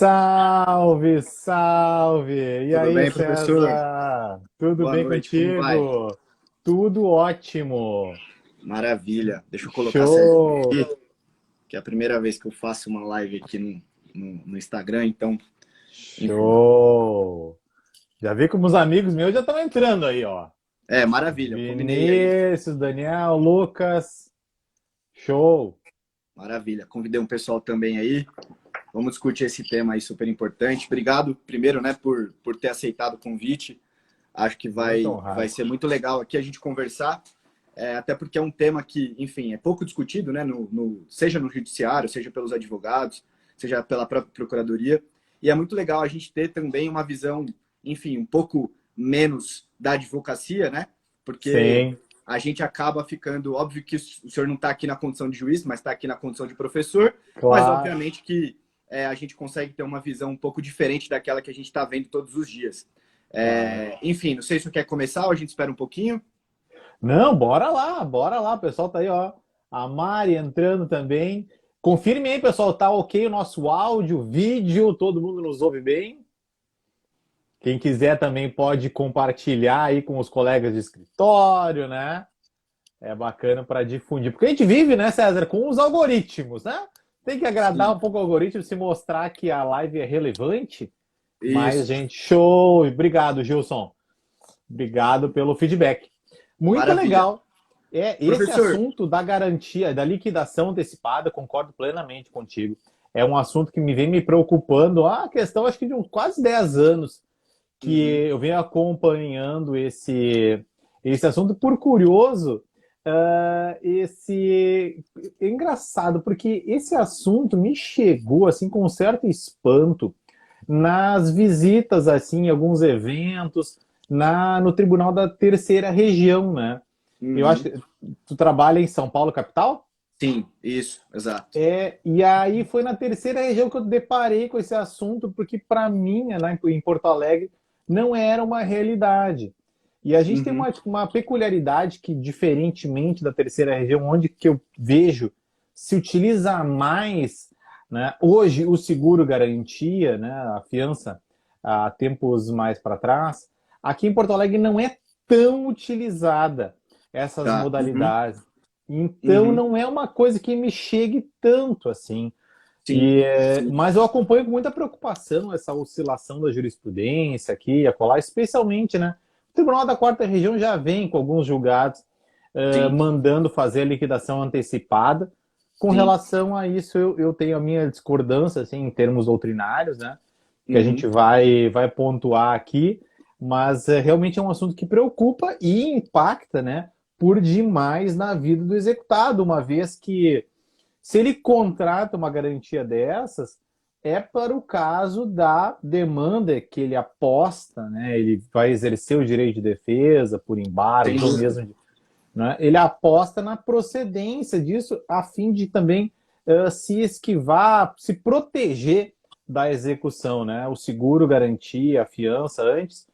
Salve, salve! E Tudo aí, bem, professor? César? Tudo Boa bem noite, como vai? contigo? Tudo ótimo! Maravilha. Deixa eu colocar certinho Show! aqui, que é a primeira vez que eu faço uma live aqui no Instagram, então, enfim. Show! Já vi que os amigos meus já estão entrando aí, ó. É, maravilha, eu combinei aí. Vinícius, Daniel, Lucas. Show! Maravilha. Convidei um pessoal também aí. Vamos discutir esse tema aí super importante. Obrigado, primeiro, né, por ter aceitado o convite. Acho que Muito vai honrado. ser muito legal aqui a gente conversar, até porque é um tema que, enfim, é pouco discutido, né, seja no judiciário, seja pelos advogados, seja pela própria procuradoria. E é muito legal a gente ter também uma visão, enfim, um pouco menos da advocacia, né? Porque Sim, a gente acaba ficando, óbvio que o senhor não está aqui na condição de juiz, mas está aqui na condição de professor, mas claro. obviamente que a gente consegue ter uma visão um pouco diferente daquela que a gente está vendo todos os dias. Claro. Enfim, não sei se você quer começar ou a gente espera um pouquinho. Não, bora lá, bora lá. O pessoal tá aí, ó. A Mari entrando também. Confirme aí, pessoal, tá ok o nosso áudio, vídeo, todo mundo nos ouve bem? Quem quiser também pode compartilhar aí com os colegas de escritório, né? É bacana para difundir. Porque a gente vive, né, César, com os algoritmos, né? Tem que agradar Sim, um pouco o algoritmo, se mostrar que a live é relevante. Mas, isso. gente, show! Obrigado, Gilson. Obrigado pelo feedback. Muito Maravilha. legal. Esse Professor, assunto da garantia, da liquidação antecipada, concordo plenamente contigo. É um assunto que me vem me preocupando há questão, acho que de uns quase 10 anos, que uhum, eu venho acompanhando esse assunto por curioso. Esse é engraçado, porque esse assunto me chegou assim com um certo espanto nas visitas assim, em alguns eventos, no Tribunal da Terceira Região, né? Eu acho uhum. que tu trabalha em São Paulo, capital? Sim, isso, exato. E aí foi na terceira região que eu deparei com esse assunto, porque para mim, né, em Porto Alegre, não era uma realidade. E a gente tem Uhum, uma peculiaridade que, diferentemente da terceira região, onde que eu vejo se utiliza mais, né, hoje o seguro garantia, né, a fiança, há tempos mais para trás, aqui em Porto Alegre não é tão utilizada essas tá. Uhum, modalidades. Então uhum. não é uma coisa que me chegue tanto assim. Sim, sim, Mas eu acompanho com muita preocupação essa oscilação da jurisprudência aqui e acolá, especialmente, né? O Tribunal da Quarta Região já vem com alguns julgados sim, mandando fazer a liquidação antecipada. Com sim. relação a isso, eu tenho a minha discordância assim, em termos doutrinários, né? Que a gente Uhum, vai pontuar aqui, mas realmente é um assunto que preocupa e impacta, né? Por demais na vida do executado, uma vez que se ele contrata uma garantia dessas, é para o caso da demanda que ele aposta, né? Ele vai exercer o direito de defesa por sem embargos ou dúvida. mesmo, né? Ele aposta na procedência disso a fim de também se esquivar, se proteger da execução, né? O seguro garantia, a fiança antes,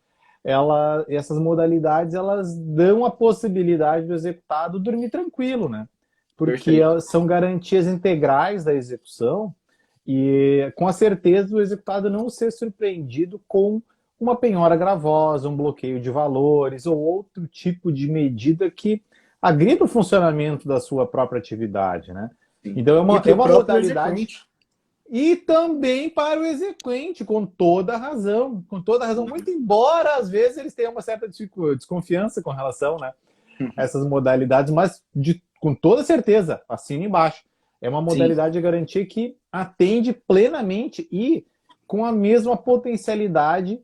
essas modalidades elas dão a possibilidade do executado dormir tranquilo, né? Porque Perfeito. elas são garantias integrais da execução e com a certeza do executado não ser surpreendido com uma penhora gravosa, um bloqueio de valores ou outro tipo de medida que agrida o funcionamento da sua própria atividade, né? Sim. Então E é para o uma próprio modalidade exequente. e também para o exequente, com toda razão, muito embora às vezes eles tenham uma certa desconfiança com relação, né, a essas modalidades, mas com toda certeza, assina embaixo. É uma Sim, modalidade de garantia que atende plenamente e com a mesma potencialidade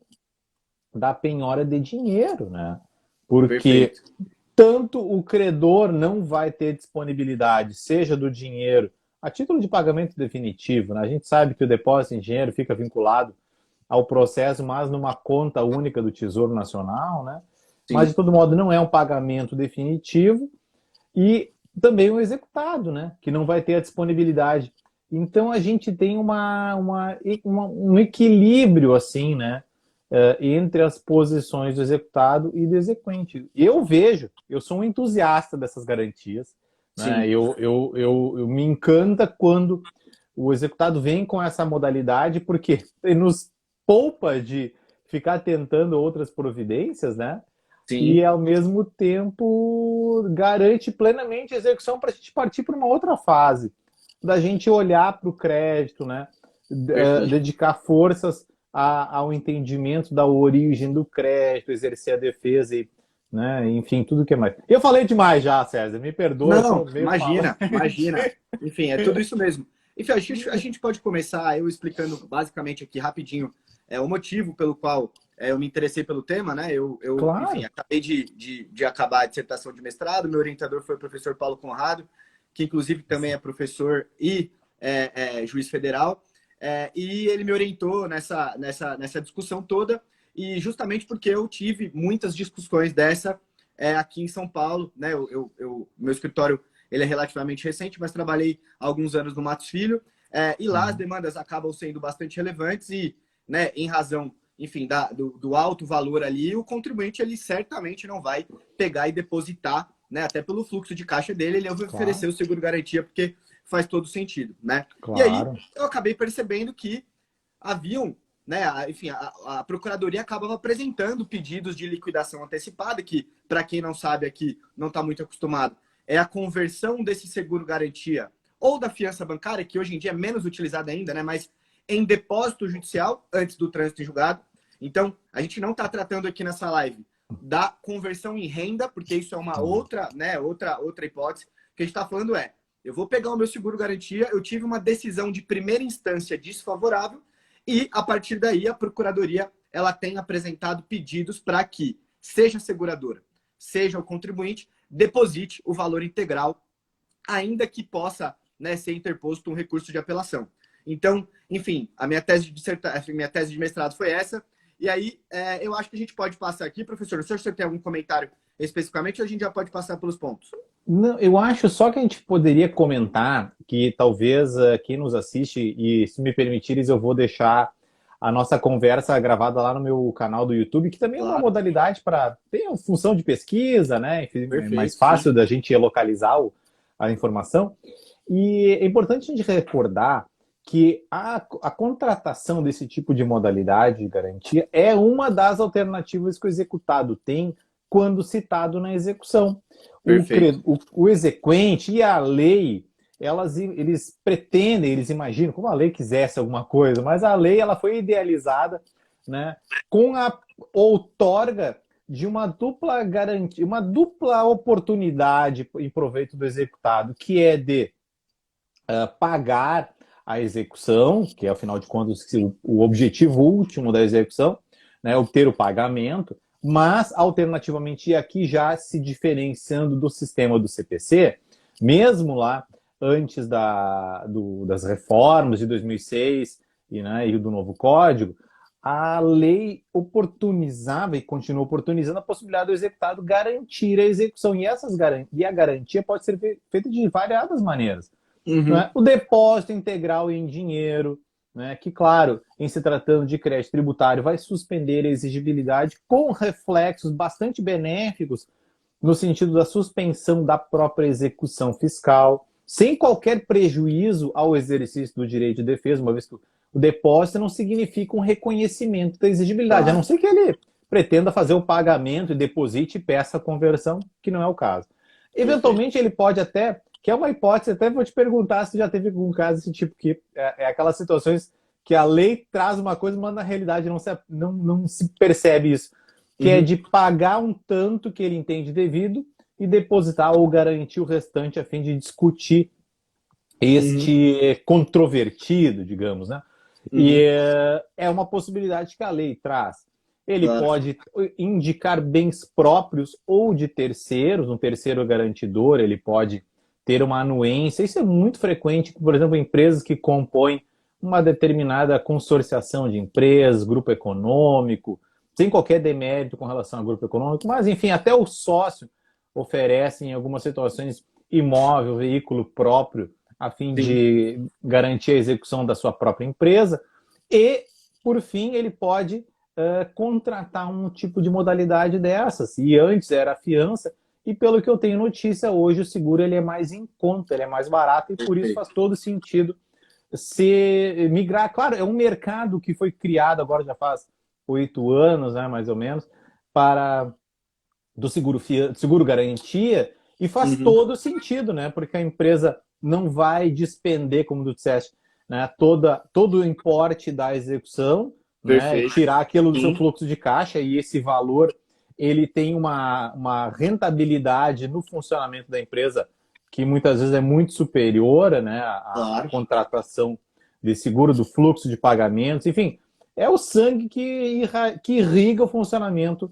da penhora de dinheiro, né? Porque perfeito. tanto o credor não vai ter disponibilidade, seja do dinheiro, a título de pagamento definitivo, né? A gente sabe que o depósito em dinheiro fica vinculado ao processo, mas numa conta única do Tesouro Nacional, né? Mas, Sim, de todo modo, não é um pagamento definitivo e também o executado, né? Que não vai ter a disponibilidade. Então, a gente tem um equilíbrio, assim, né? Entre as posições do executado e do exequente. Eu vejo, eu sou um entusiasta dessas garantias, né? sim. Eu me encanta quando o executado vem com essa modalidade porque ele nos poupa de ficar tentando outras providências, né? E, Sim, ao mesmo tempo, garante plenamente a execução para a gente partir para uma outra fase, da gente olhar para o crédito, né? perfeito. Dedicar forças ao entendimento da origem do crédito, exercer a defesa e, né? Enfim, tudo que é mais. Eu falei demais já, César, me perdoa, eu Não, sou meio imagina, falante. imagina. Enfim, é tudo isso mesmo. Enfim, a gente pode começar eu explicando basicamente aqui rapidinho o motivo pelo qual eu me interessei pelo tema, né? Enfim, Claro. acabei de acabar a dissertação de mestrado, meu orientador foi o professor Paulo Conrado, que inclusive também é professor e juiz federal, e ele me orientou nessa discussão toda, e justamente porque eu tive muitas discussões dessa aqui em São Paulo, né? Meu escritório ele é relativamente recente, mas trabalhei há alguns anos no Matos Filho, e lá as Uhum. demandas acabam sendo bastante relevantes e, né, em razão, enfim, do alto valor ali, o contribuinte ele certamente não vai pegar e depositar, né? Até pelo fluxo de caixa dele, ele vai oferecer Claro, o seguro-garantia porque faz todo sentido, né? E aí claro. eu acabei percebendo que haviam, né, enfim, a Procuradoria acabava apresentando pedidos de liquidação antecipada, que, para quem não sabe aqui, não está muito acostumado, é a conversão desse seguro-garantia ou da fiança bancária, que hoje em dia é menos utilizada ainda, né, mas em depósito judicial antes do trânsito em julgado. Então, a gente não está tratando aqui nessa live da conversão em renda, porque isso é uma Uhum. outra, né, outra hipótese. O que a gente está falando eu vou pegar o meu seguro-garantia, eu tive uma decisão de primeira instância desfavorável, e, a partir daí, a Procuradoria ela tem apresentado pedidos para que seja a seguradora, seja o contribuinte, deposite o valor integral, ainda que possa, né, ser interposto um recurso de apelação. Então, enfim, minha tese de mestrado foi essa. E aí, eu acho que a gente pode passar aqui, professor. Se você tem algum comentário especificamente, a gente já pode passar pelos pontos. Não, eu acho só que a gente poderia comentar que talvez quem nos assiste, e se me permitires, eu vou deixar a nossa conversa gravada lá no meu canal do YouTube, que também é uma Claro, modalidade para ter uma função de pesquisa, né? Enfim, é mais perfeito, sim. fácil da gente localizar a informação. E é importante a gente recordar que a contratação desse tipo de modalidade de garantia é uma das alternativas que o executado tem quando citado na execução. Perfeito. O exequente e a lei, eles pretendem, eles imaginam, como a lei quisesse alguma coisa, mas a lei ela foi idealizada, né, com a outorga de uma dupla garantia, uma dupla oportunidade em proveito do executado, que é de pagar a execução, que é, afinal de contas, o objetivo último da execução, né, obter o pagamento, mas, alternativamente, e aqui já se diferenciando do sistema do CPC, mesmo lá antes das reformas de 2006 e do novo Código, a lei oportunizava e continua oportunizando a possibilidade do executado garantir a execução. E a garantia pode ser feita de variadas maneiras. Uhum. Né? O depósito integral em dinheiro, né? Que, claro, em se tratando de crédito tributário, vai suspender a exigibilidade com reflexos bastante benéficos no sentido da suspensão da própria execução fiscal, sem qualquer prejuízo ao exercício do direito de defesa, uma vez que o depósito não significa um reconhecimento da exigibilidade, a não Claro. ser que ele pretenda fazer o pagamento e deposite e peça a conversão, que não é o caso. Perfeito. Eventualmente, ele pode até, que é uma hipótese, até vou te perguntar se já teve algum caso desse tipo, que é aquelas situações que a lei traz uma coisa, mas na realidade não se percebe isso, que é Uhum. de pagar um tanto que ele entende devido e depositar ou garantir o restante a fim de discutir Uhum. este controvertido, digamos, né? E Uhum. é uma possibilidade que a lei traz. Ele Claro. pode indicar bens próprios ou de terceiros, um terceiro garantidor, ele pode ter uma anuência. Isso é muito frequente, por exemplo, empresas que compõem uma determinada consorciação de empresas, grupo econômico, sem qualquer demérito com relação ao grupo econômico, mas, enfim, até o sócio oferece, em algumas situações, imóvel, veículo próprio, a fim Sim. de garantir a execução da sua própria empresa. E, por fim, ele pode contratar um tipo de modalidade dessas. E antes era a fiança, e pelo que eu tenho notícia, hoje o seguro ele é mais em conta, ele é mais barato, e por isso faz Perfeito. todo sentido se migrar. Claro, é um mercado que foi criado agora já faz 8 anos, né, mais ou menos, para do seguro garantia, e faz Uhum. todo sentido, né? Porque a empresa não vai despender, como tu disseste, né, todo o importe da execução, né, Perfeito. tirar aquilo do seu Sim, fluxo de caixa, e esse valor ele tem uma rentabilidade no funcionamento da empresa que muitas vezes é muito superior, né, à claro. contratação de seguro do fluxo de pagamentos, enfim, é o sangue que irriga o funcionamento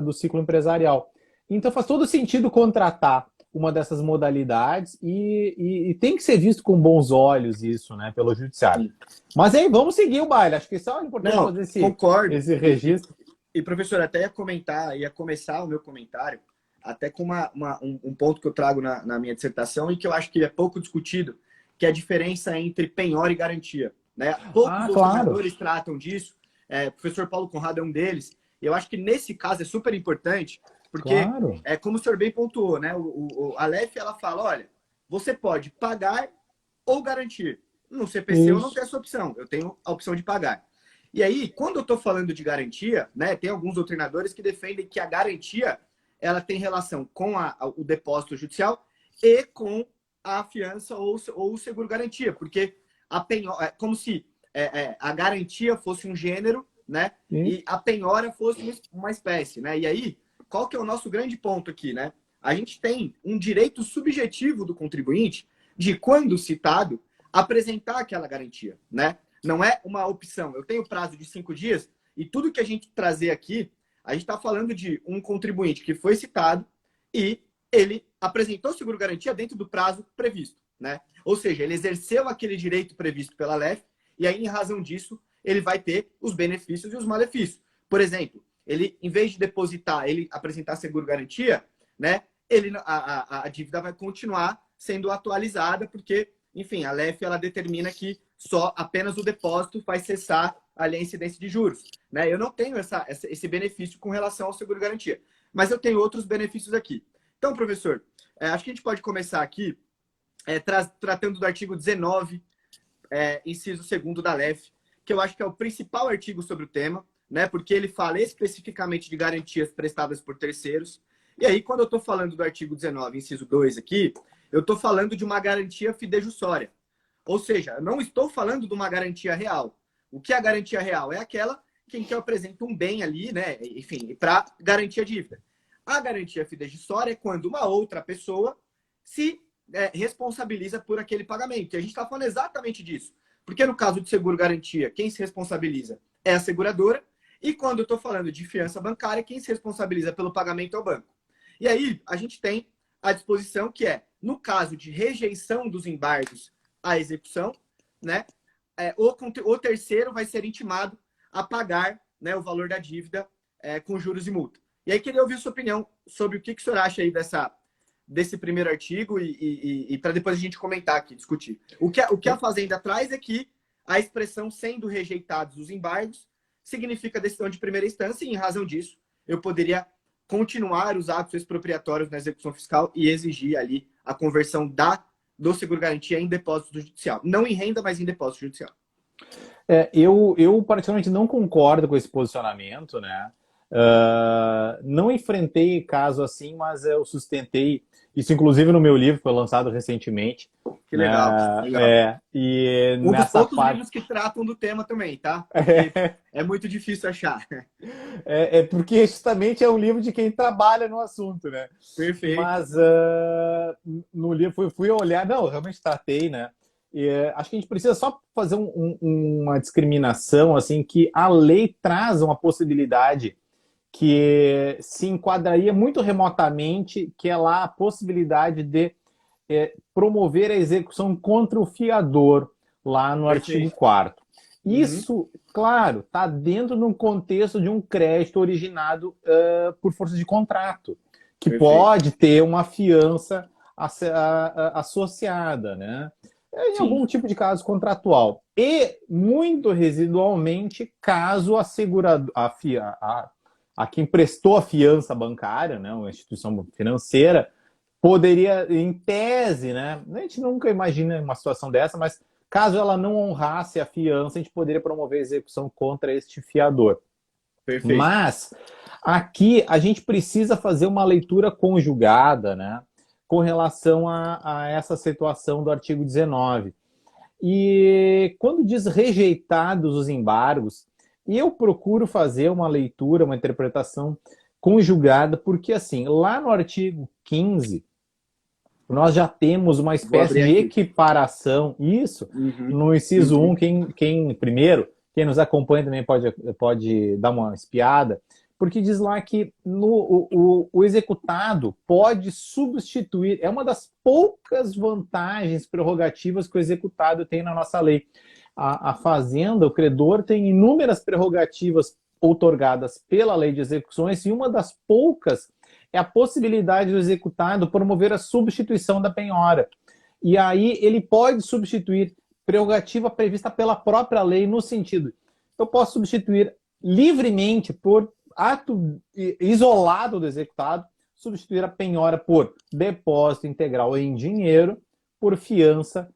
do ciclo empresarial. Então faz todo sentido contratar uma dessas modalidades e tem que ser visto com bons olhos isso, né, pelo judiciário. Sim. Mas aí, vamos seguir o baile. Acho que isso é importante Não, fazer concordo. esse registro. Professor, até ia comentar, ia começar o meu comentário até com um ponto que eu trago na minha dissertação e que eu acho que é pouco discutido, que é a diferença entre penhora e garantia. Né? Poucos Ah, claro, doutrinadores tratam disso, o professor Paulo Conrado é um deles, e eu acho que nesse caso é super importante, porque, claro. como o senhor bem pontuou, né? A Aleph, ela fala, olha, você pode pagar ou garantir. No CPC eu não tenho Isso. essa opção, eu tenho a opção de pagar. E aí, quando eu estou falando de garantia, né, tem alguns doutrinadores que defendem que a garantia ela tem relação com o depósito judicial e com a fiança ou o seguro garantia, porque a penhora, é como se a garantia fosse um gênero, né, Isso. e a penhora fosse uma espécie, né? E aí, qual que é o nosso grande ponto aqui, né? A gente tem um direito subjetivo do contribuinte de, quando citado, apresentar aquela garantia, né? Não é uma opção. Eu tenho prazo de 5 dias e tudo que a gente trazer aqui, a gente está falando de um contribuinte que foi citado e ele apresentou seguro-garantia dentro do prazo previsto, né? Ou seja, ele exerceu aquele direito previsto pela LEF e aí, em razão disso, ele vai ter os benefícios e os malefícios. Por exemplo, ele, em vez de depositar, ele apresentar seguro-garantia, né? A dívida vai continuar sendo atualizada, porque, enfim, a LEF ela determina que só apenas o depósito vai cessar ali a incidência de juros. Né? Eu não tenho esse benefício com relação ao seguro-garantia, mas eu tenho outros benefícios aqui. Então, professor, acho que a gente pode começar aqui tratando do artigo 19, inciso 2º da LEF, que eu acho que é o principal artigo sobre o tema, né? Porque ele fala especificamente de garantias prestadas por terceiros. E aí, quando eu estou falando do artigo 19, inciso 2 aqui, eu estou falando de uma garantia fidejussória. Ou seja, eu não estou falando de uma garantia real. O que é a garantia real? É aquela em que eu apresento um bem ali, né? Enfim, para garantir a dívida. A garantia fidejussória é quando uma outra pessoa se responsabiliza por aquele pagamento. E a gente está falando exatamente disso. Porque no caso de seguro-garantia, quem se responsabiliza é a seguradora. E quando eu estou falando de fiança bancária, quem se responsabiliza pelo pagamento é o banco. E aí, a gente tem a disposição que é, no caso de rejeição dos embargos à execução, né, o terceiro vai ser intimado a pagar, né, o valor da dívida com juros e multa. E aí, queria ouvir sua opinião sobre o que o senhor acha aí desse primeiro artigo e para depois a gente comentar aqui, discutir. O que a Fazenda traz é que a expressão sendo rejeitados os embargos significa decisão de primeira instância e, em razão disso, eu poderia continuar os atos expropriatórios na execução fiscal e exigir ali a conversão do seguro-garantia em depósito judicial. Não em renda, mas em depósito judicial. Eu particularmente não concordo com esse posicionamento, né? Não enfrentei caso assim, mas eu sustentei isso, inclusive no meu livro, que foi lançado recentemente. Que Né? legal, legal. E Um dos nessa poucos parte. livros que tratam do tema também, tá? Porque é muito difícil achar. Porque justamente é um livro de quem trabalha no assunto, né? Perfeito. Mas no livro fui olhar, não, eu realmente tratei, né? E, acho que a gente precisa só fazer uma discriminação, assim, que a lei traz uma possibilidade que se enquadraria muito remotamente, que é lá a possibilidade de promover a execução contra o fiador, lá no artigo Perfeito. 4º. Uhum. Isso, claro, está dentro de um contexto de um crédito originado por força de contrato, que Perfeito. pode ter uma fiança associada, né? Em Sim. algum tipo de caso contratual. E, muito residualmente, caso a quem prestou a fiança bancária, né, uma instituição financeira, poderia, em tese, né? A gente nunca imagina uma situação dessa, mas caso ela não honrasse a fiança, a gente poderia promover a execução contra este fiador. Perfeito. Mas aqui a gente precisa fazer uma leitura conjugada, né, com relação a essa situação do artigo 19. E quando diz rejeitados os embargos, eu procuro fazer uma leitura, uma interpretação conjugada, porque assim, lá no artigo 15, nós já temos uma espécie de equiparação, isso, no inciso 1, quem nos acompanha também pode dar uma espiada, porque diz lá que o executado pode substituir, é uma das poucas vantagens, prerrogativas que o executado tem na nossa lei. A Fazenda, o credor, tem inúmeras prerrogativas outorgadas pela lei de execuções, e uma das poucas é a possibilidade do executado promover a substituição da penhora. E aí ele pode substituir, prerrogativa prevista pela própria lei, no sentido, eu posso substituir livremente, por ato isolado do executado, substituir a penhora por depósito integral em dinheiro, por fiança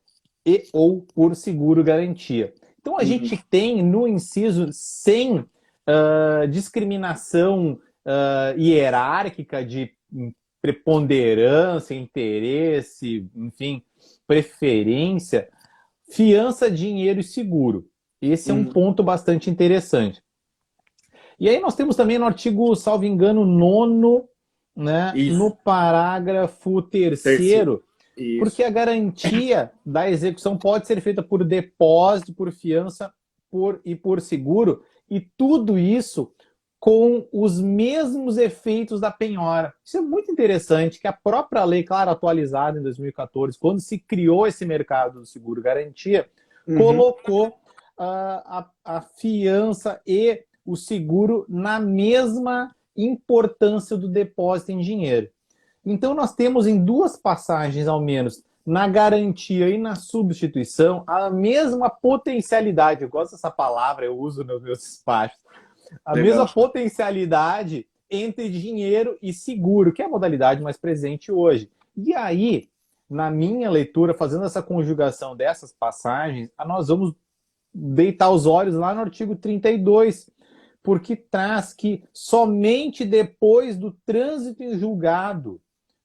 e ou por seguro-garantia. Então a gente tem no inciso, sem discriminação hierárquica de preponderância, interesse, enfim, preferência, fiança, dinheiro e seguro. Esse é um ponto bastante interessante. E aí nós temos também no artigo, salvo engano, 9º, né, no parágrafo 3º, porque a garantia da execução pode ser feita por depósito, por fiança e por seguro, e tudo isso com os mesmos efeitos da penhora. Isso é muito interessante, que a própria lei, claro, atualizada em 2014, quando se criou esse mercado do seguro-garantia, colocou a fiança e o seguro na mesma importância do depósito em dinheiro. Então nós temos em duas passagens, ao menos, na garantia e na substituição, a mesma potencialidade. Eu gosto dessa palavra, eu uso nos meus despachos. A mesma potencialidade entre dinheiro e seguro, que é a modalidade mais presente hoje. E aí, na minha leitura, fazendo essa conjugação dessas passagens, nós vamos deitar os olhos lá no artigo 32, porque traz que somente depois do trânsito em julgado,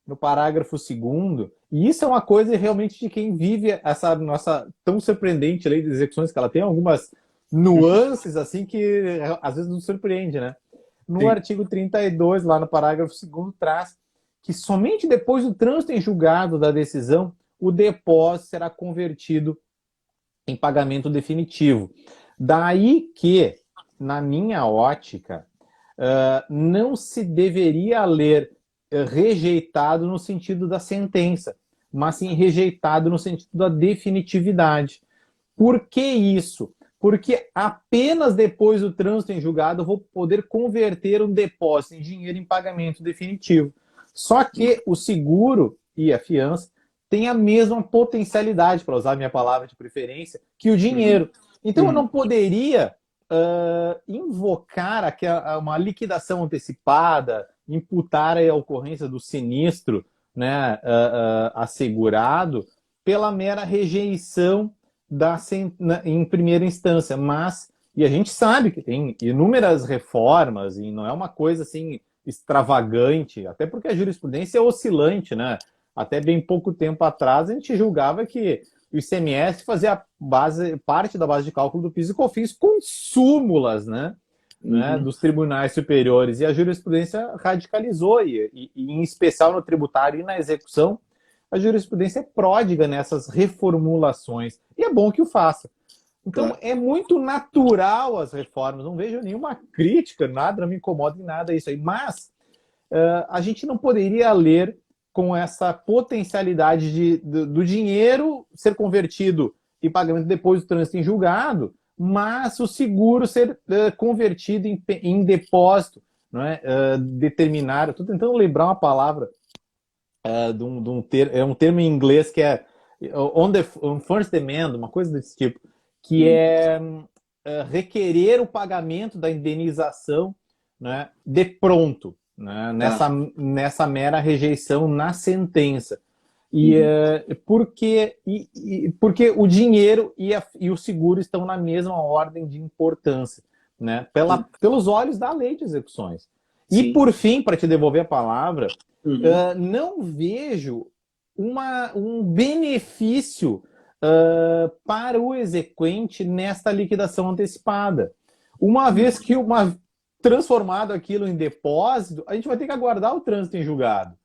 no parágrafo 2º, e isso é uma coisa realmente de quem vive essa nossa tão surpreendente lei de execuções, que ela tem algumas nuances assim que às vezes nos surpreende, né? No artigo 32, lá no parágrafo 2º, traz que somente depois do trânsito em julgado da decisão, o depósito será convertido em pagamento definitivo. Daí que, na minha ótica, não se deveria ler rejeitado no sentido da sentença, mas sim rejeitado no sentido da definitividade. Por que isso? Porque apenas depois do trânsito em julgado eu vou poder converter um depósito em dinheiro em pagamento definitivo. Só que o seguro e a fiança têm a mesma potencialidade, para usar a minha palavra de preferência, que o dinheiro. Então eu não poderia invocar uma liquidação antecipada, imputar a ocorrência do sinistro, né, assegurado pela mera rejeição em primeira instância, mas, e a gente sabe que tem inúmeras reformas, e não é uma coisa assim extravagante, até porque a jurisprudência é oscilante, né? Até bem pouco tempo atrás a gente julgava que o ICMS fazia parte da base de cálculo do PIS e COFINS com súmulas, né, dos tribunais superiores, e a jurisprudência radicalizou, e em especial no tributário e na execução, a jurisprudência é pródiga nessas reformulações, e é bom que o faça. Então, é muito natural as reformas, não vejo nenhuma crítica, nada, não me incomoda em nada isso aí, mas a gente não poderia ler com essa potencialidade do dinheiro ser convertido em pagamento depois do trânsito em julgado, mas o seguro ser convertido em depósito, não é? Determinar, estou tentando lembrar uma palavra, é um termo em inglês que é on first demand, uma coisa desse tipo, que é requerer o pagamento da indenização, né, de pronto, né, nessa mera rejeição na sentença. Uhum. Porque o dinheiro e o seguro estão na mesma ordem de importância, né? Pelos olhos da lei de execuções. E Sim. por fim, para te devolver a palavra, Uhum. não vejo um benefício para o exequente nesta liquidação antecipada. Uma Uhum. vez que transformado aquilo em depósito, a gente vai ter que aguardar o trânsito em julgado.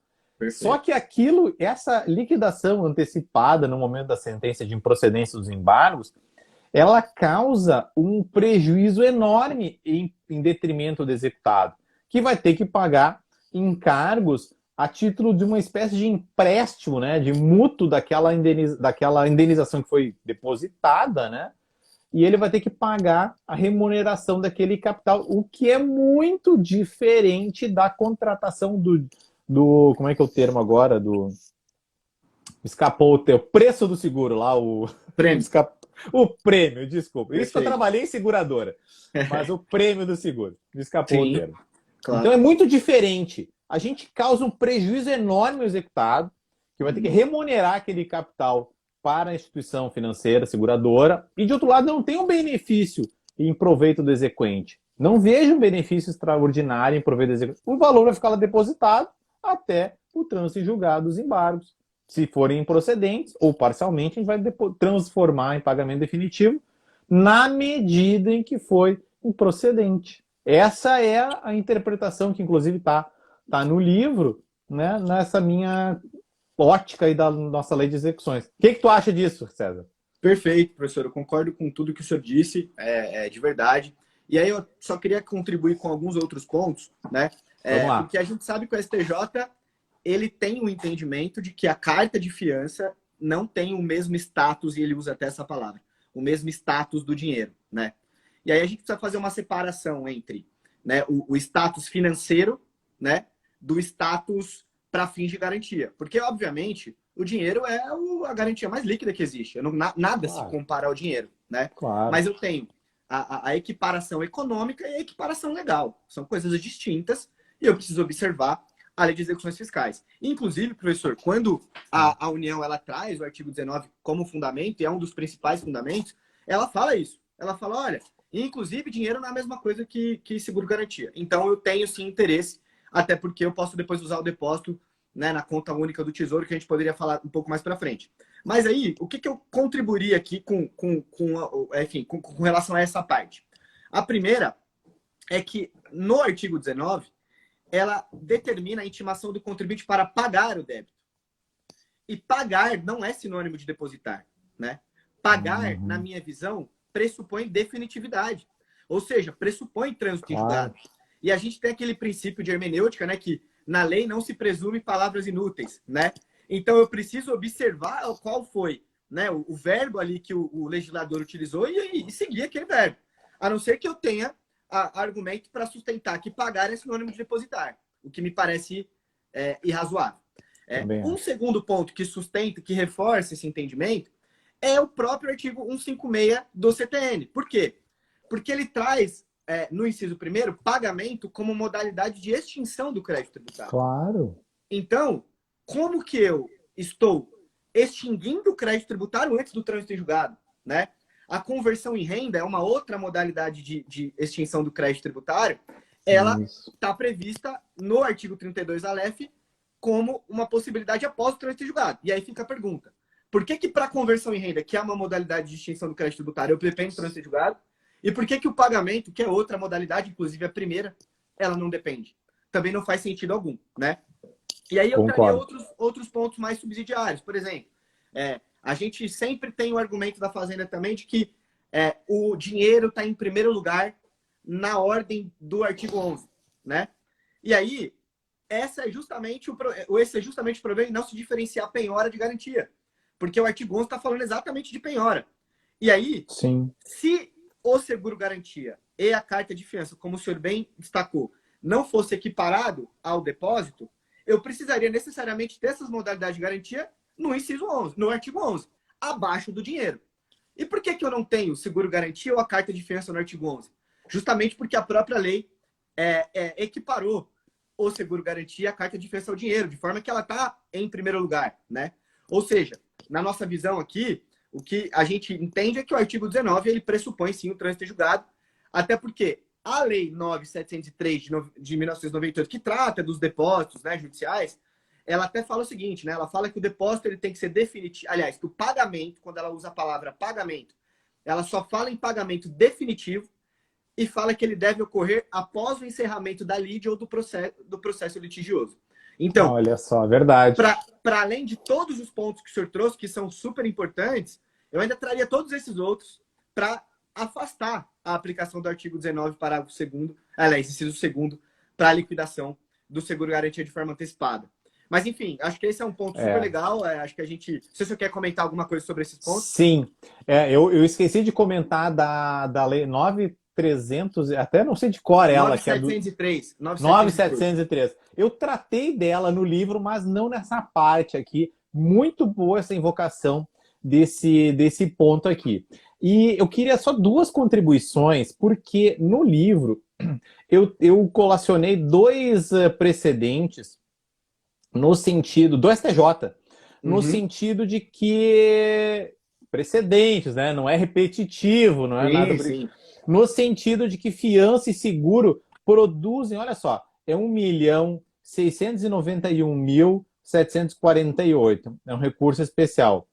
Só Perfeito. que essa liquidação antecipada no momento da sentença de improcedência dos embargos, ela causa um prejuízo enorme em detrimento do executado, que vai ter que pagar encargos a título de uma espécie de empréstimo, né, de mútuo daquela indenização que foi depositada, né, e ele vai ter que pagar a remuneração daquele capital, o que é muito diferente da contratação como é que é o termo agora? Escapou o teu preço do seguro lá, Prêmio. o prêmio, desculpa. Isso que eu Perfeito. trabalhei em seguradora, mas o prêmio do seguro, me escapou o Sim, termo. Então claro. é muito diferente. A gente causa um prejuízo enorme ao executado, que vai ter que Uhum. remunerar aquele capital para a instituição financeira, seguradora, e de outro lado não tem um benefício em proveito do exequente. Não vejo um benefício extraordinário em proveito do exequente. O valor vai ficar lá depositado até o trânsito em julgado dos embargos. Se forem improcedentes ou parcialmente, a gente vai transformar em pagamento definitivo na medida em que foi improcedente. Essa é a interpretação que, inclusive, tá no livro, né, nessa minha ótica aí da nossa lei de execuções. O que tu acha disso, César? Perfeito, professor. Eu concordo com tudo que o senhor disse, de verdade. E aí eu só queria contribuir com alguns outros pontos, né? Vamos lá. Porque a gente sabe que o STJ ele tem o entendimento de que a carta de fiança não tem o mesmo status, e ele usa até essa palavra, o mesmo status do dinheiro, né? E aí a gente precisa fazer uma separação entre, né, o status financeiro, né, do status para fins de garantia. Porque, obviamente, o dinheiro é a garantia mais líquida que existe. Nada se Claro, compara ao dinheiro, né? claro. Mas eu tenho a equiparação econômica e a equiparação legal. São coisas distintas e eu preciso observar a lei de execuções fiscais. Inclusive, professor, quando a União ela traz o artigo 19 como fundamento, e é um dos principais fundamentos, ela fala isso. Ela fala, olha, inclusive dinheiro não é a mesma coisa que seguro-garantia. Então, eu tenho sim interesse, até porque eu posso depois usar o depósito, né, na conta única do Tesouro, que a gente poderia falar um pouco mais para frente. Mas aí, o que eu contribuiria aqui com relação a essa parte? A primeira é que no artigo 19, ela determina a intimação do contribuinte para pagar o débito. E pagar não é sinônimo de depositar, né? Pagar, na Uhum, minha visão, pressupõe definitividade. Ou seja, pressupõe trânsito em claro. julgado. E a gente tem aquele princípio de hermenêutica, né, que na lei não se presume palavras inúteis, né? Então eu preciso observar qual foi, né, o verbo ali que o legislador utilizou e seguir aquele verbo. A não ser que eu tenha argumento para sustentar que pagar é sinônimo de depositar, o que me parece irrazoável. Também Um acho. segundo ponto que sustenta, que reforça esse entendimento, é o próprio artigo 156 do CTN. Por quê? Porque ele traz, no inciso primeiro, pagamento como modalidade de extinção do crédito tributário. Claro. Então, como que eu estou extinguindo o crédito tributário antes do trânsito em julgado, né? A conversão em renda é uma outra modalidade de extinção do crédito tributário. Ela Isso. está prevista no artigo 32 Alef como uma possibilidade após o trânsito em julgado. E aí fica a pergunta: por que para conversão em renda, que é uma modalidade de extinção do crédito tributário, eu dependo do trânsito em julgado? E por que o pagamento, que é outra modalidade, inclusive a primeira, ela não depende? Também não faz sentido algum, né? E aí eu traria Concordo. outros pontos mais subsidiários. Por exemplo, a gente sempre tem o argumento da Fazenda também de que o dinheiro está em primeiro lugar na ordem do artigo 11, né? E aí, esse é justamente o problema em não se diferenciar penhora de garantia. Porque o artigo 11 está falando exatamente de penhora. E aí, Sim. se o seguro-garantia e a carta de fiança, como o senhor bem destacou, não fosse equiparado ao depósito, eu precisaria necessariamente dessas modalidades de garantia no inciso 11, no artigo 11, abaixo do dinheiro. E por que eu não tenho seguro-garantia ou a carta de fiança no artigo 11? Justamente porque a própria lei equiparou o seguro-garantia e a carta de fiança ao dinheiro, de forma que ela está em primeiro lugar, né? Ou seja, na nossa visão aqui, o que a gente entende é que o artigo 19 ele pressupõe sim o trânsito em julgado, até porque a Lei 9.703 de 1998, que trata dos depósitos, né, judiciais, ela até fala o seguinte, né? Ela fala que o depósito ele tem que ser definitivo. Aliás, que o pagamento, quando ela usa a palavra pagamento, ela só fala em pagamento definitivo e fala que ele deve ocorrer após o encerramento da lide ou do processo litigioso. Então, olha só, verdade. para além de todos os pontos que o senhor trouxe, que são super importantes, eu ainda traria todos esses outros para afastar a aplicação do artigo 19, parágrafo 2º, aliás, inciso 2º, para a liquidação do seguro-garantia de forma antecipada. Mas, enfim, acho que esse é um ponto super legal. Acho que a gente... Se o senhor quer comentar alguma coisa sobre esses pontos. Sim. Eu esqueci de comentar da Lei 9.300, até não sei de cor ela. 9.703. 9.703. Eu tratei dela no livro, mas não nessa parte aqui. Muito boa essa invocação desse ponto aqui. E eu queria só duas contribuições, porque no livro eu colacionei dois precedentes no sentido do STJ, no sentido de que precedentes, né? Não é repetitivo, não é nada. Sim. No sentido de que fiança e seguro produzem, olha só, é 1.691.748. É um recurso especial.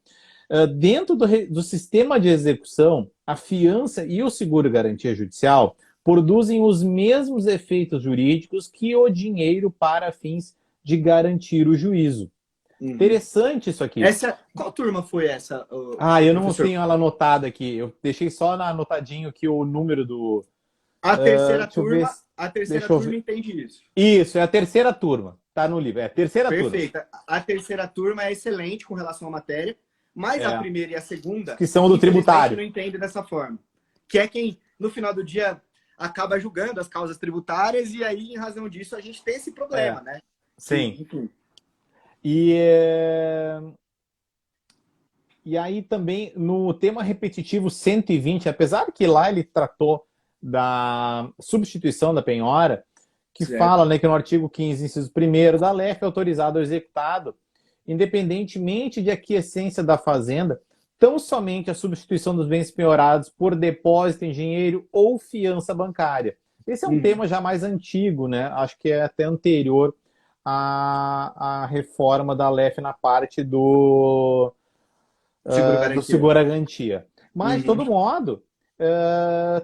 Dentro do sistema de execução, a fiança e o seguro-garantia judicial produzem os mesmos efeitos jurídicos que o dinheiro para fins de garantir o juízo. Interessante isso aqui. Qual turma foi essa? Eu não tenho ela anotada aqui. Eu deixei só anotadinho aqui o número do... A terceira turma entende isso. Isso, é a terceira turma. Tá no livro. É a terceira turma. Perfeito. A terceira turma é excelente com relação à matéria, mas a primeira e a segunda... Que são do tributário. não entende dessa forma. Que é quem, no final do dia, acaba julgando as causas tributárias e aí, em razão disso, a gente tem esse problema, né? Sim. Enfim. E aí também no tema repetitivo 120, apesar que lá ele tratou da substituição da penhora, que fala, né, que no artigo 15, inciso 1º da LEF é autorizado ou executado, independentemente de aquiescência da fazenda, tão somente a substituição dos bens penhorados por depósito em dinheiro ou fiança bancária. Esse é um tema já mais antigo, né? Acho que é até anterior a reforma da LEF na parte do seguro-garantia. Mas, de todo modo,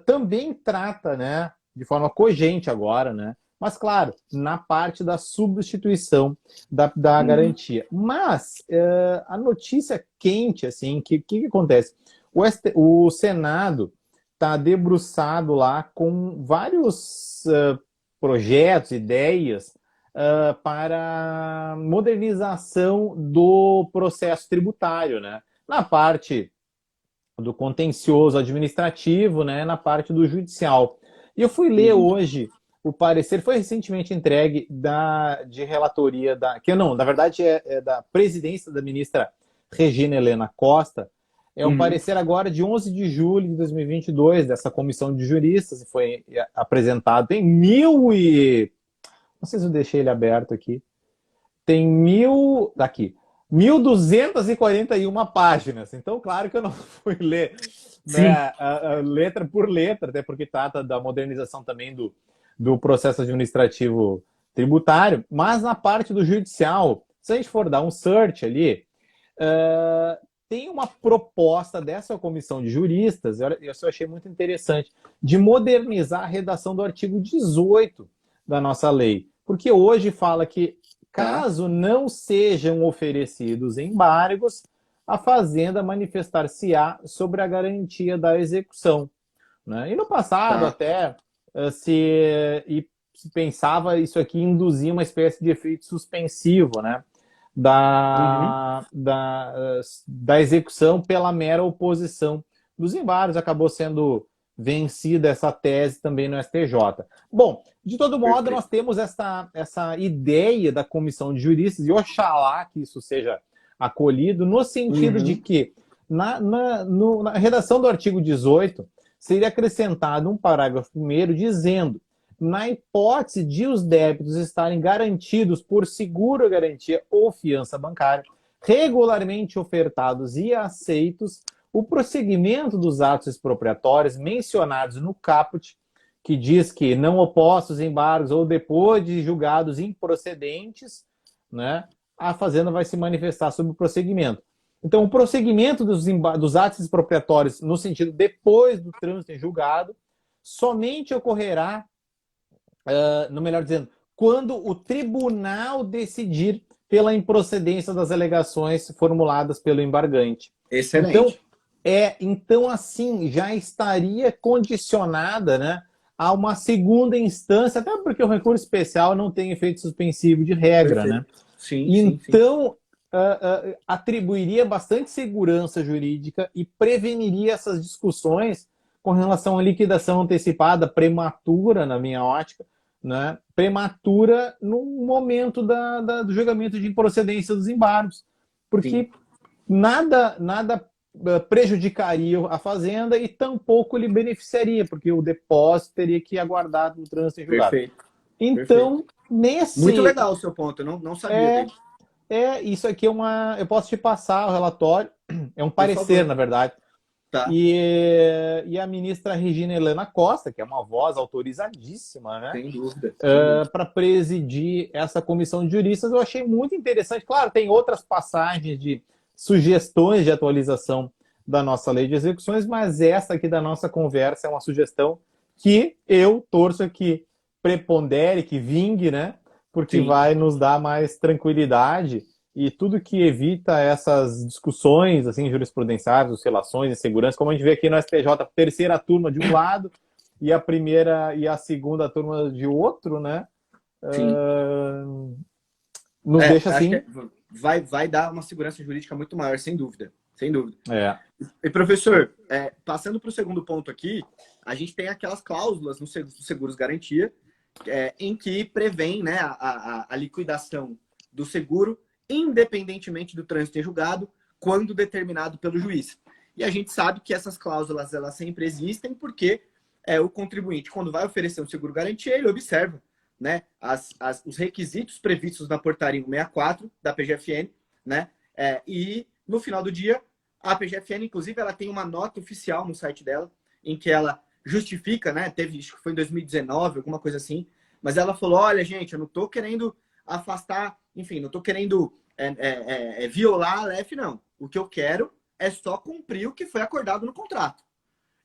também trata, né, de forma cogente agora, né, mas, claro, na parte da substituição da garantia. Mas a notícia quente, assim, que acontece? O Senado está debruçado lá com vários projetos, ideias, para modernização do processo tributário, né? Na parte do contencioso administrativo, né? Na parte do judicial. E eu fui ler hoje o parecer, foi recentemente entregue de relatoria na verdade é da presidência da ministra Regina Helena Costa. É um parecer agora de 11 de julho de 2022 dessa comissão de juristas, e foi apresentado. Tem não sei se eu deixei ele aberto aqui. Tem 1.241 páginas. Então, claro que eu não fui ler, né, letra por letra, até porque trata da modernização também do processo administrativo tributário. Mas na parte do judicial, se a gente for dar um search ali, tem uma proposta dessa comissão de juristas, eu achei muito interessante, de modernizar a redação do artigo 18 da nossa lei. Porque hoje fala que, caso não sejam oferecidos embargos, a Fazenda manifestar-se-á sobre a garantia da execução. Né? E no passado até se pensava isso aqui induzir uma espécie de efeito suspensivo, né? da execução pela mera oposição dos embargos. Acabou sendo vencida essa tese também no STJ. Bom, de todo modo, nós temos essa ideia da comissão de juristas, e oxalá que isso seja acolhido, no sentido de que, na redação do artigo 18, seria acrescentado um parágrafo primeiro dizendo: na hipótese de os débitos estarem garantidos por seguro-garantia ou fiança bancária, regularmente ofertados e aceitos o prosseguimento dos atos expropriatórios mencionados no caput, que diz que não opostos embargos ou depois de julgados improcedentes, né, a Fazenda vai se manifestar sobre o prosseguimento. Então, o prosseguimento dos atos expropriatórios, no sentido depois do trânsito em julgado, somente ocorrerá, no melhor dizendo, quando o tribunal decidir pela improcedência das alegações formuladas pelo embargante. Excelente. Então assim, já estaria condicionada, né, a uma segunda instância, até porque o recurso especial não tem efeito suspensivo de regra, Perfeito. né? Sim, Então, atribuiria bastante segurança jurídica e preveniria essas discussões com relação à liquidação antecipada prematura, na minha ótica, né? Prematura no momento do julgamento de improcedência dos embargos. Porque nada prejudicaria a Fazenda e tampouco lhe beneficiaria, porque o depósito teria que aguardar no trânsito em julgado. Perfeito. Então, Muito legal o seu ponto, eu não sabia dele. Isso aqui eu posso te passar o relatório, é um Por parecer, favor. na verdade. Tá. E a ministra Regina Helena Costa, que é uma voz autorizadíssima, né? Sem dúvida. Para presidir essa comissão de juristas, eu achei muito interessante. Claro, tem outras passagens de sugestões de atualização da nossa lei de execuções, mas essa aqui da nossa conversa é uma sugestão que eu torço que prepondere, que vingue, né? Porque vai nos dar mais tranquilidade e tudo que evita essas discussões assim, jurisprudenciais, oscilações, insegurança, como a gente vê aqui no STJ, terceira turma de um lado e a primeira e a segunda turma de outro, né? Nos deixa assim. Vai dar uma segurança jurídica muito maior, sem dúvida. Sem dúvida. E professor, passando para o segundo ponto aqui, a gente tem aquelas cláusulas nos seguros garantia em que prevém, né, a liquidação do seguro independentemente do trânsito em julgado, quando determinado pelo juiz. E a gente sabe que essas cláusulas elas sempre existem porque o contribuinte, quando vai oferecer um seguro garantia, ele observa, né, os requisitos previstos na portaria 164 da PGFN, né, e no final do dia, a PGFN, inclusive, ela tem uma nota oficial no site dela, em que ela justifica, né, acho que foi em 2019, alguma coisa assim, mas ela falou, olha, gente, eu não estou querendo afastar, enfim, não estou querendo violar a LEF, não. O que eu quero é só cumprir o que foi acordado no contrato.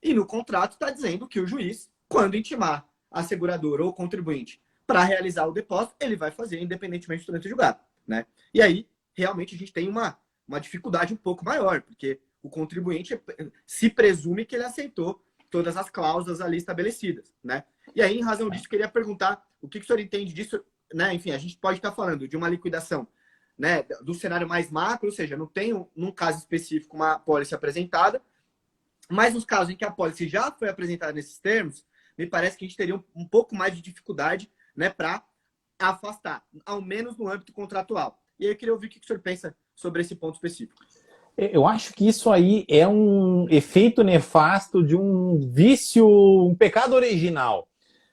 E no contrato está dizendo que o juiz, quando intimar a seguradora ou o contribuinte para realizar o depósito, ele vai fazer independentemente do trânsito julgado, né? E aí, realmente, a gente tem uma dificuldade um pouco maior, porque o contribuinte se presume que ele aceitou todas as cláusulas ali estabelecidas, né? E aí, em razão disso, eu queria perguntar o que o senhor entende disso, né? Enfim, a gente pode estar falando de uma liquidação, né, do cenário mais macro, ou seja, não tem, num caso específico, uma apólice apresentada, mas nos casos em que a apólice já foi apresentada nesses termos, me parece que a gente teria um pouco mais de dificuldade, né, para afastar, ao menos no âmbito contratual. E aí eu queria ouvir o que o senhor pensa sobre esse ponto específico. Eu acho que isso aí é um efeito nefasto de um vício, um pecado original.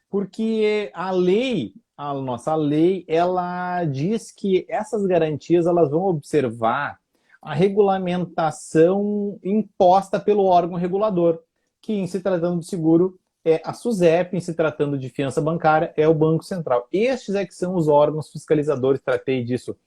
Porque a nossa lei, ela diz que essas garantias elas vão observar a regulamentação imposta pelo órgão regulador, que em se tratando de seguro é a SUSEP, em se tratando de fiança bancária é o Banco Central. Estes é que são os órgãos fiscalizadores, tratei disso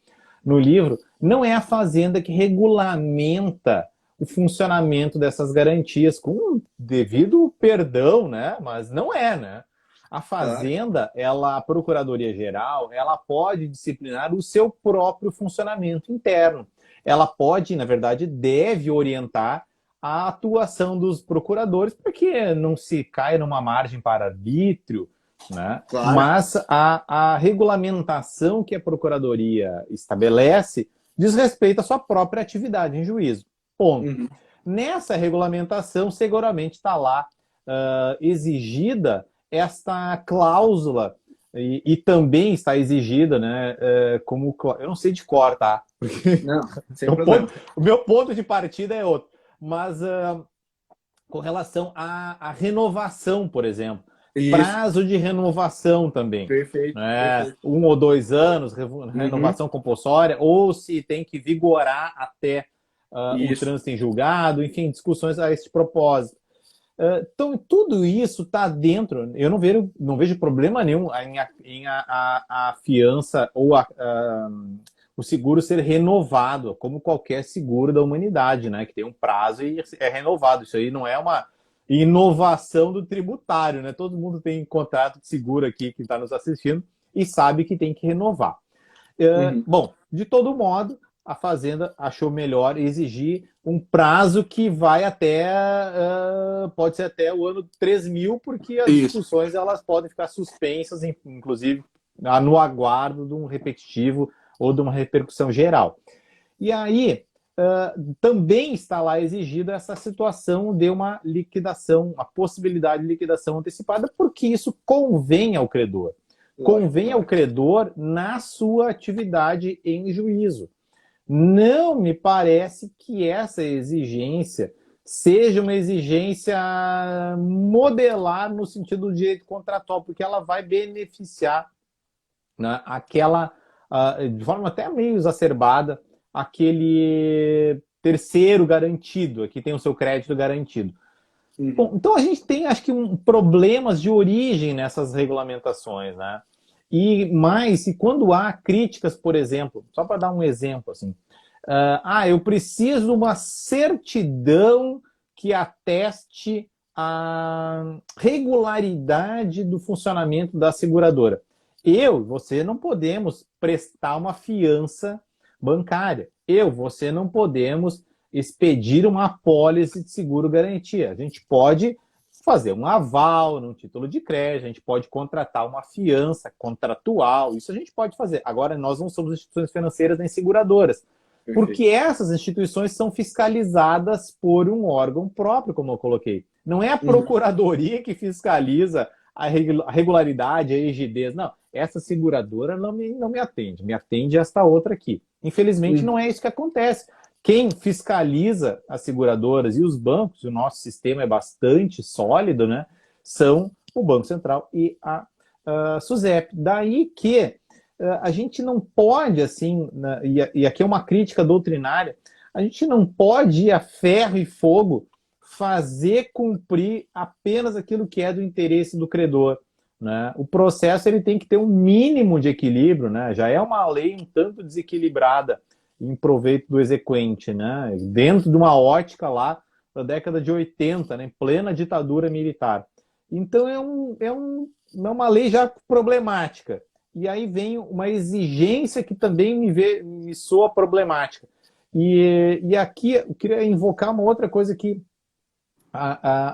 no livro. Não é a Fazenda que regulamenta o funcionamento dessas garantias com devido perdão, né? Mas não é, né? A Fazenda, a Procuradoria-Geral, ela pode disciplinar o seu próprio funcionamento interno. Ela pode, na verdade, deve orientar a atuação dos procuradores para que não se caia numa margem para arbítrio, né? Claro. Mas a regulamentação que a Procuradoria estabelece diz respeito à sua própria atividade em juízo. Ponto. Uhum. Nessa regulamentação, seguramente está lá exigida esta cláusula e também está exigida, né, como eu não sei de cor, tá? Não, sem problema. O meu ponto de partida é outro, mas com relação à renovação, por exemplo, Isso, prazo de renovação também, perfeito, né? perfeito. 1 ou 2 anos, Uhum, renovação compulsória, ou se tem que vigorar até o isso. trânsito em julgado, enfim, discussões a esse propósito. Então, tudo isso está dentro. Eu não vejo problema nenhum em a fiança ou o seguro ser renovado, como qualquer seguro da humanidade, né? Que tem um prazo e é renovado. Isso aí não é uma inovação do tributário, né? Todo mundo tem contrato de seguro aqui que está nos assistindo e sabe que tem que renovar. Uhum. Bom, de todo modo, a Fazenda achou melhor exigir um prazo que vai até, pode ser até o ano 3000, porque as Isso. discussões elas podem ficar suspensas, inclusive no aguardo de um repetitivo ou de uma repercussão geral. E aí, também está lá exigida essa situação de uma liquidação, a possibilidade de liquidação antecipada, porque isso convém ao credor. Lógico, Convém ao lógico. credor na sua atividade em juízo. Não me parece que essa exigência seja uma exigência modelar no sentido do direito contratual, porque ela vai beneficiar, né, de forma até meio exacerbada, aquele terceiro garantido, que tem o seu crédito garantido. Uhum. Bom, então a gente tem, acho que, problemas de origem nessas regulamentações, né? E quando há críticas, por exemplo, só para dar um exemplo, assim, eu preciso de uma certidão que ateste a regularidade do funcionamento da seguradora. Você não podemos prestar uma fiança bancária. Você não podemos expedir uma apólice de seguro-garantia. A gente pode fazer um aval num título de crédito, a gente pode contratar uma fiança contratual, isso a gente pode fazer. Agora, nós não somos instituições financeiras nem seguradoras, porque Perfeito. essas instituições são fiscalizadas por um órgão próprio, como eu coloquei. Não é a Uhum. procuradoria que fiscaliza a regularidade, a rigidez. Não, essa seguradora não me atende, me atende esta outra aqui. Infelizmente, não Uhum. é isso que acontece. Quem fiscaliza as seguradoras e os bancos, o nosso sistema é bastante sólido, né? São o Banco Central e a SUSEP. Daí que a gente não pode, assim, e aqui é uma crítica doutrinária, a gente não pode ir a ferro e fogo fazer cumprir apenas aquilo que é do interesse do credor. Né? O processo ele tem que ter um mínimo de equilíbrio, né? Já é uma lei um tanto desequilibrada em proveito do exequente, né? Dentro de uma ótica lá da década de 80, né? Em plena ditadura militar. Então é uma lei já problemática. E aí vem uma exigência que também me soa problemática. E aqui eu queria invocar uma outra coisa que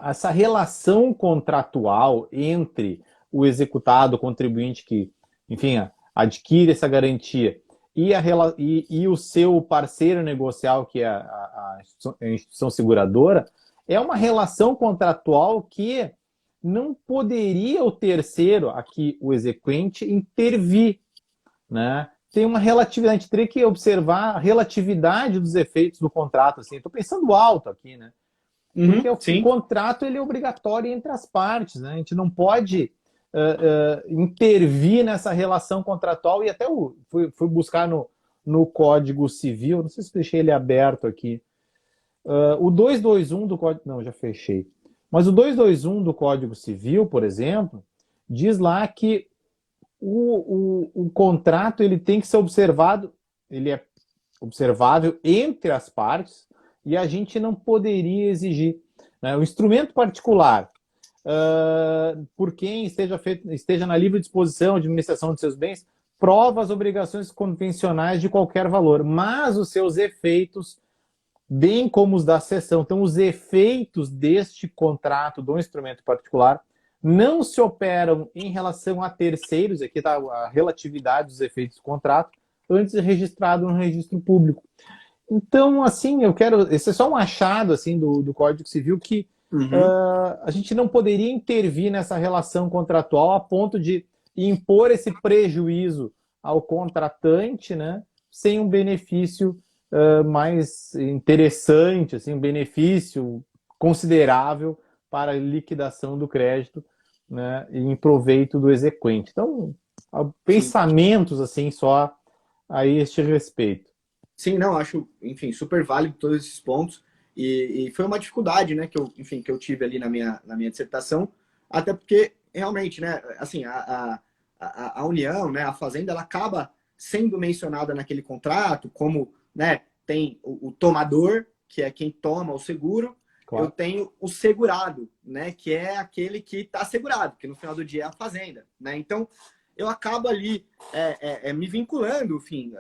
essa relação contratual entre o executado, o contribuinte que, enfim, adquire essa garantia e o seu parceiro negocial, que é a instituição seguradora, é uma relação contratual que não poderia o terceiro, aqui o exequente, intervir, né? Tem uma relatividade, a gente teria que observar a relatividade dos efeitos do contrato. Assim. Estou pensando alto aqui, né? Porque Uhum. o Sim. contrato ele é obrigatório entre as partes, né? A gente não pode intervir nessa relação contratual e até fui buscar no Código Civil, não sei se deixei ele aberto aqui, o 221 do Código, não, já fechei, mas o 221 do Código Civil, por exemplo, diz lá que o contrato ele tem que ser observado, ele é observável entre as partes e a gente não poderia exigir, né, o instrumento particular por quem esteja na livre disposição de administração de seus bens, prova as obrigações convencionais de qualquer valor, mas os seus efeitos, bem como os da cessão. Então, os efeitos deste contrato do instrumento particular não se operam em relação a terceiros, aqui está a relatividade dos efeitos do contrato, antes de registrado no registro público. Então, assim, esse é só um achado assim do Código Civil que Uhum. a gente não poderia intervir nessa relação contratual a ponto de impor esse prejuízo ao contratante, né, sem um benefício mais interessante, assim, um benefício considerável para a liquidação do crédito, né, em proveito do exequente. Então, pensamentos assim só a este respeito. Sim, não, acho, enfim, super válido todos esses pontos. E foi uma dificuldade, né, que eu, enfim, que eu tive ali na minha dissertação, até porque, realmente, né, assim, a União, né, a Fazenda, ela acaba sendo mencionada naquele contrato como, né, tem o tomador, que é quem toma o seguro, eu Claro. tenho o segurado, né, que é aquele que está segurado, que no final do dia é a Fazenda, né, então eu acabo ali me vinculando, enfim,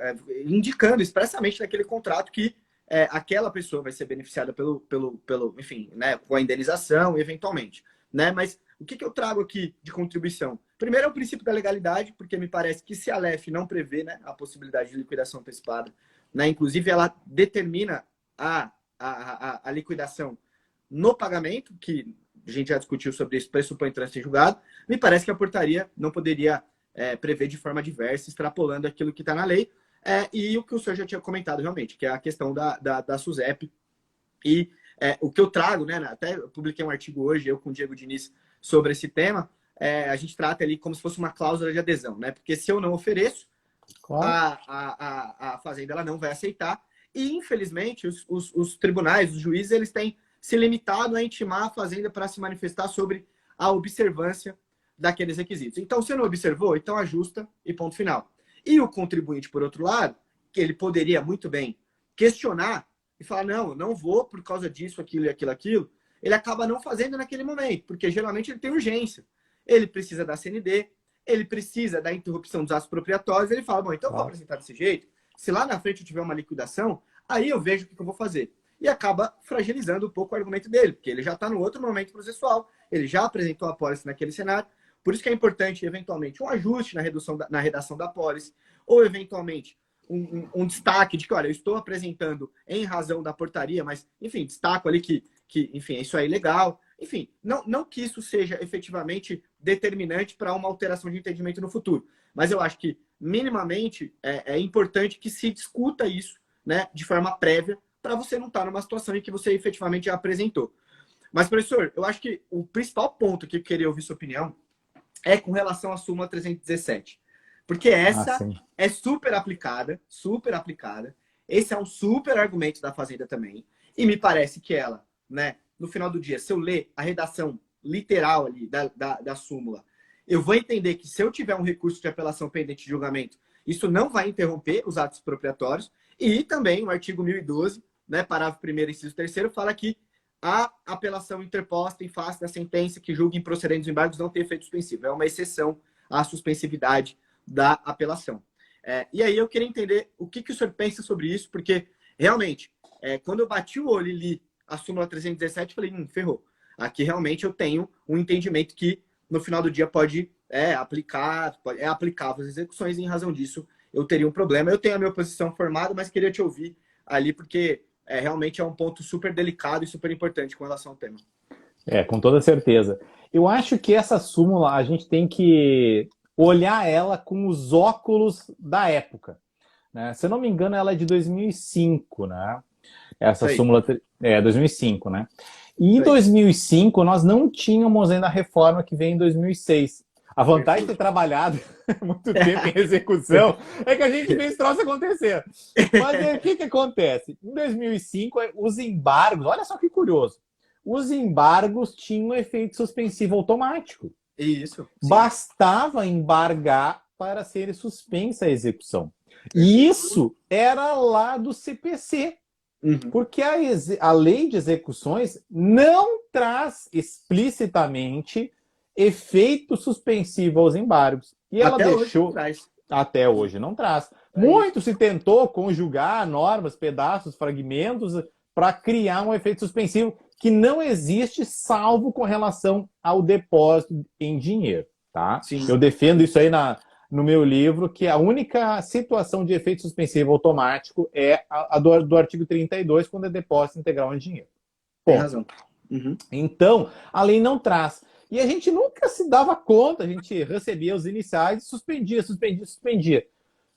indicando expressamente naquele contrato que aquela pessoa vai ser beneficiada enfim, né, com a indenização, eventualmente, né? Mas o que eu trago aqui de contribuição? Primeiro é o princípio da legalidade, porque me parece que se a LEF não prevê, né, a possibilidade de liquidação antecipada, né, inclusive ela determina a liquidação no pagamento, que a gente já discutiu sobre isso, pressupõe trânsito em julgado, me parece que a portaria não poderia prever de forma diversa, extrapolando aquilo que está na lei, e o que o senhor já tinha comentado realmente, que é a questão da SUSEP. E o que eu trago, né, até eu publiquei um artigo hoje, eu com o Diego Diniz, sobre esse tema, a gente trata ali como se fosse uma cláusula de adesão, né? Porque se eu não ofereço, Claro. a Fazenda ela não vai aceitar, e infelizmente os tribunais, os juízes, eles têm se limitado a intimar a Fazenda para se manifestar sobre a observância daqueles requisitos. Então, se não observou, então ajusta e ponto final. E o contribuinte, por outro lado, que ele poderia muito bem questionar e falar, não, não vou por causa disso, aquilo e aquilo, aquilo, ele acaba não fazendo naquele momento, porque geralmente ele tem urgência. Ele precisa da CND, ele precisa da interrupção dos atos propriatórios, ele fala, bom, então eu vou Claro. apresentar desse jeito, se lá na frente eu tiver uma liquidação, aí eu vejo o que eu vou fazer. E acaba fragilizando um pouco o argumento dele, porque ele já está no outro momento processual, ele já apresentou a pólice naquele cenário, por isso que é importante, eventualmente, um ajuste na redação da pólice, ou, eventualmente, um destaque de que, olha, eu estou apresentando em razão da portaria, mas, enfim, destaco ali que enfim, isso aí é legal. Enfim, não que isso seja efetivamente determinante para uma alteração de entendimento no futuro, mas eu acho que, minimamente, é importante que se discuta isso, né, de forma prévia, para você não estar numa situação em que você efetivamente já apresentou. Mas, professor, eu acho que o principal ponto que eu queria ouvir sua opinião é com relação à súmula 317. Porque Ah, essa sim. é super aplicada, super aplicada. Esse é um super argumento da Fazenda também. E me parece que ela, né, no final do dia, se eu ler a redação literal ali da súmula, eu vou entender que se eu tiver um recurso de apelação pendente de julgamento, isso não vai interromper os atos expropriatórios. E também o artigo 1012, né, parágrafo 1º, inciso 3º, fala que a apelação interposta em face da sentença que julga improcedentes os embargos não tem efeito suspensivo. É uma exceção à suspensividade da apelação. E aí eu queria entender o que o senhor pensa sobre isso, porque realmente, quando eu bati o olho e li a súmula 317, falei, ferrou. Aqui realmente eu tenho um entendimento que no final do dia pode aplicar, é aplicável às execuções, e em razão disso eu teria um problema. Eu tenho a minha posição formada, mas queria te ouvir ali, porque realmente é um ponto super delicado e super importante com relação ao tema. Com toda certeza. Eu acho que essa súmula a gente tem que olhar ela com os óculos da época, né? Se eu não me engano, ela é de 2005, né? Essa Isso aí. súmula é 2005, né? E em Isso aí. 2005 nós não tínhamos ainda a reforma que veio em 2006. A vantagem de ter Perfeito. trabalhado muito tempo em execução é que a gente vê esse troço acontecer. Mas aí, o que acontece? Em 2005, os embargos, olha só que curioso, os embargos tinham efeito suspensivo automático. Isso, sim. Bastava embargar para ser suspensa a execução. E Perfeito. isso era lá do CPC, Uhum. porque a lei de execuções não traz explicitamente efeito suspensivo aos embargos. E ela Até hoje não deixou, traz. até hoje não traz. É isso. Muito se tentou conjugar normas, pedaços, fragmentos para criar um efeito suspensivo que não existe, salvo com relação ao depósito em dinheiro, tá? Sim. Eu defendo isso aí no meu livro, que a única situação de efeito suspensivo automático é a do artigo 32, quando é depósito integral em dinheiro. Tem Ponto. razão. Uhum. Então, a lei não traz. E a gente nunca se dava conta, a gente recebia os iniciais e suspendia.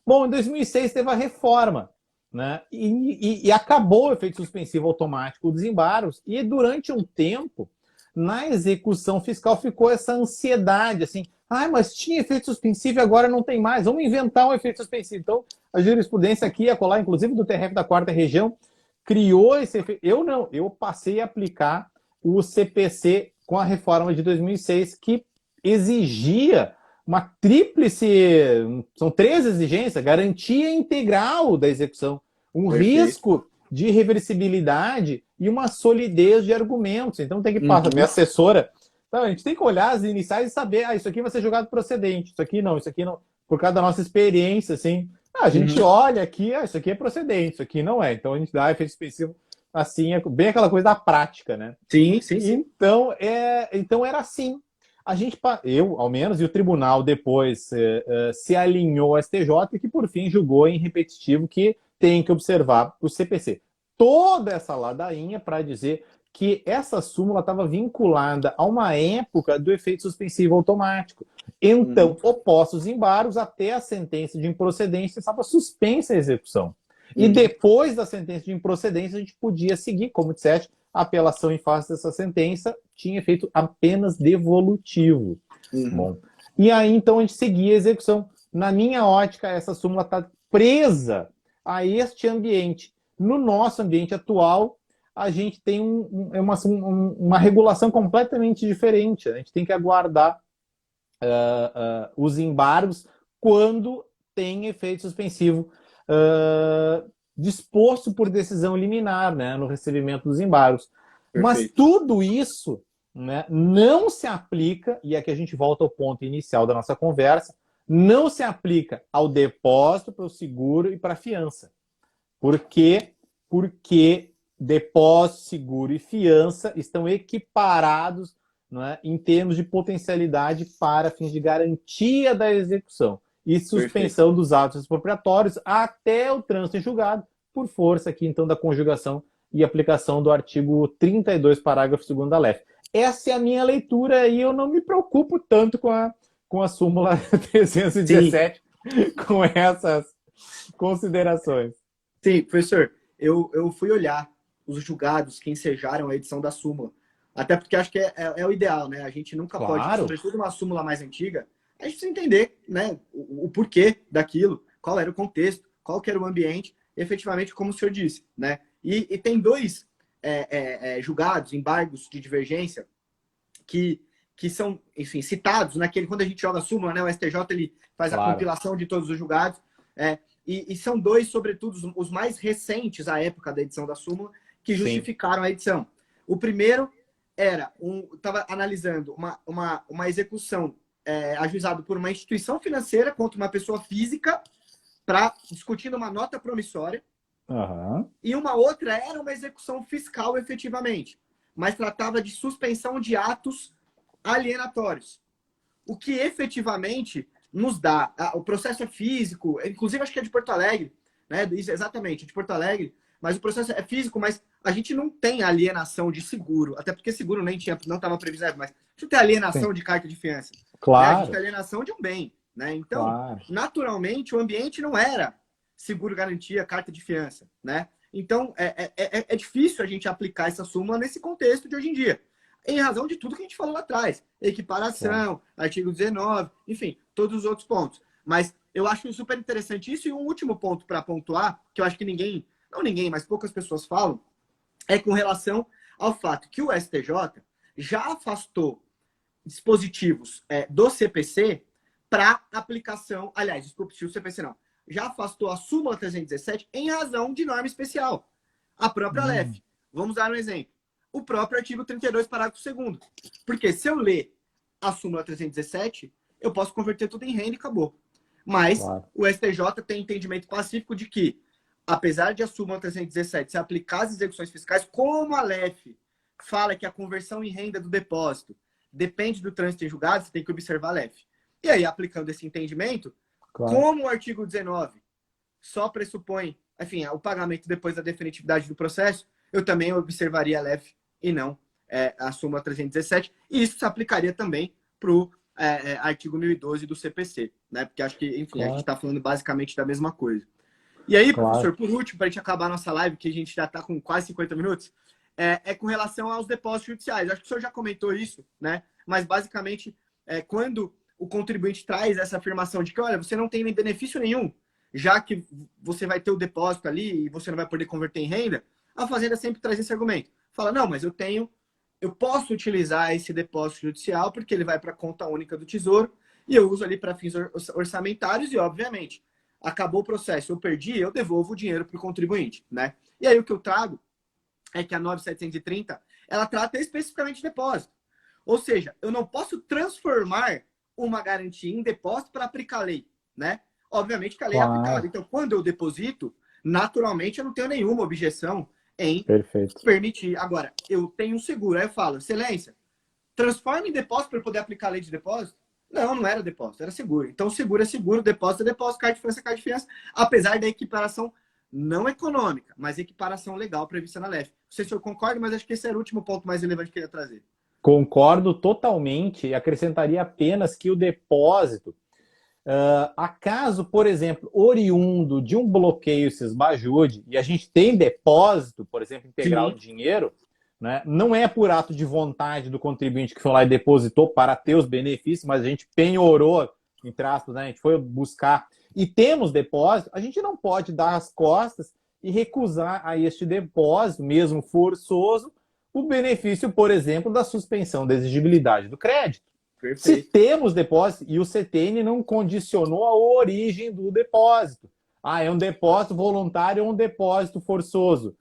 Bom, em 2006 teve a reforma, né? E acabou o efeito suspensivo automático dos embargos. E durante um tempo, na execução fiscal ficou essa ansiedade, assim, mas tinha efeito suspensivo e agora não tem mais, vamos inventar um efeito suspensivo. Então, a jurisprudência aqui, a colar, inclusive do TRF da 4ª Região, criou esse efeito. Eu passei a aplicar o CPC com a reforma de 2006, que exigia uma tríplice, são 3 exigências: garantia integral da execução, um Perfeito. risco de reversibilidade e uma solidez de argumentos. Então tem que passar, minha assessora, então, a gente tem que olhar as iniciais e saber, isso aqui vai ser julgado procedente, isso aqui não, por causa da nossa experiência, assim, a gente olha aqui, isso aqui é procedente, isso aqui não é. Então a gente dá efeito específico, assim, é bem aquela coisa da prática, né? Sim. Então era assim. Eu, ao menos, e o tribunal depois se alinhou ao STJ, que por fim julgou em repetitivo que tem que observar o CPC. Toda essa ladainha para dizer que essa súmula estava vinculada a uma época do efeito suspensivo automático. Então, opostos embargos, até a sentença de improcedência estava suspensa a execução. E depois da sentença de improcedência, a gente podia seguir, como disseste, a apelação em face dessa sentença tinha efeito apenas devolutivo. Bom, e aí, então, a gente seguia a execução. Na minha ótica, essa súmula está presa a este ambiente. No nosso ambiente atual, a gente tem uma regulação completamente diferente. A gente tem que aguardar os embargos quando tem efeito suspensivo disposto por decisão liminar, né, no recebimento dos embargos. Perfeito. Mas tudo isso, né, não se aplica, e aqui a gente volta ao ponto inicial da nossa conversa, não se aplica ao depósito, para o seguro e para a fiança. Por quê? Porque depósito, seguro e fiança estão equiparados, né, em termos de potencialidade para fins de garantia da execução e suspensão Perfeito. Dos atos expropriatórios até o trânsito em julgado, por força aqui, então, da conjugação e aplicação do artigo 32, parágrafo 2º da LEF. Essa é a minha leitura e eu não me preocupo tanto com a súmula 317, com essas considerações. Sim, professor, eu fui olhar os julgados que ensejaram a edição da súmula, até porque acho que é o ideal, né? A gente nunca pode, sobretudo uma súmula mais antiga, a gente precisa entender, né, o porquê daquilo, qual era o contexto, qual que era o ambiente, efetivamente, como o senhor disse, né? E tem 2 julgados, embargos de divergência, que são, enfim, citados naquele, quando a gente joga a súmula, né? O STJ ele faz a compilação de todos os julgados, e são 2, sobretudo, os mais recentes à época da edição da súmula, que justificaram a edição. O primeiro estava analisando uma execução ajuizado por uma instituição financeira contra uma pessoa física, discutindo uma nota promissória, e uma outra era uma execução fiscal efetivamente, mas tratava de suspensão de atos alienatórios. O que efetivamente nos dá, o processo é físico, inclusive acho que é de Porto Alegre, né? Isso, exatamente, de Porto Alegre, mas o processo é físico, mas a gente não tem alienação de seguro, até porque seguro não estava previsível, mas a gente tem alienação de carta de fiança. Claro. Né? A gente tem alienação de um bem. Né? Então, naturalmente, o ambiente não era seguro garantia, carta de fiança. Né? Então, é difícil a gente aplicar essa súmula nesse contexto de hoje em dia. Em razão de tudo que a gente falou lá atrás. Equiparação, artigo 19, enfim, todos os outros pontos. Mas eu acho super interessante isso. E um último ponto para pontuar, que eu acho que mas poucas pessoas falam, é com relação ao fato que o STJ já afastou dispositivos do CPC para aplicação, aliás, desculpe, o CPC não, já afastou a súmula 317 em razão de norma especial. A própria LEF. Vamos dar um exemplo. O próprio artigo 32, parágrafo 2º. Porque se eu ler a súmula 317, eu posso converter tudo em renda e acabou. Mas o STJ tem entendimento pacífico de que, apesar de a súmula 317 se aplicar às execuções fiscais, como a LEF fala que a conversão em renda do depósito depende do trânsito em julgado, você tem que observar a LEF. E aí, aplicando esse entendimento, como o artigo 19 só pressupõe, enfim, o pagamento depois da definitividade do processo, eu também observaria a LEF e não a súmula 317. E isso se aplicaria também para o artigo 1012 do CPC, né? Porque acho que, enfim, a gente está falando basicamente da mesma coisa. E aí, professor, por último, para a gente acabar a nossa live, que a gente já está com quase 50 minutos, é com relação aos depósitos judiciais. Acho que o senhor já comentou isso, né? Mas basicamente, quando o contribuinte traz essa afirmação de que, olha, você não tem benefício nenhum, já que você vai ter o depósito ali e você não vai poder converter em renda, a Fazenda sempre traz esse argumento. Fala, não, mas eu posso utilizar esse depósito judicial porque ele vai para a conta única do Tesouro e eu uso ali para fins orçamentários e, obviamente, acabou o processo, eu perdi, eu devolvo o dinheiro para o contribuinte, né? E aí o que eu trago é que a 9730, ela trata especificamente de depósito. Ou seja, eu não posso transformar uma garantia em depósito para aplicar a lei, né? Obviamente que a lei é aplicada. Então, quando eu deposito, naturalmente eu não tenho nenhuma objeção em permitir. Agora, eu tenho um seguro. Aí eu falo, excelência, transforma em depósito para eu poder aplicar a lei de depósito? Não, não era depósito, era seguro. Então, seguro é seguro, depósito é depósito, caixa de fiança é caixa de fiança, apesar da equiparação não econômica, mas equiparação legal prevista na LEF. Não sei se eu concordo, mas acho que esse era o último ponto mais relevante que eu ia trazer. Concordo totalmente e acrescentaria apenas que o depósito, acaso, por exemplo, oriundo de um bloqueio se esbajude, e a gente tem depósito, por exemplo, integral de dinheiro, né, não é por ato de vontade do contribuinte que foi lá e depositou para ter os benefícios, mas a gente penhorou, entre aspas, né, a gente foi buscar e temos depósito, a gente não pode dar as costas e recusar a este depósito, mesmo forçoso, o benefício, por exemplo, da suspensão da exigibilidade do crédito. Perfeito. Se temos depósito, e o CTN não condicionou a origem do depósito. É um depósito voluntário ou um depósito forçoso,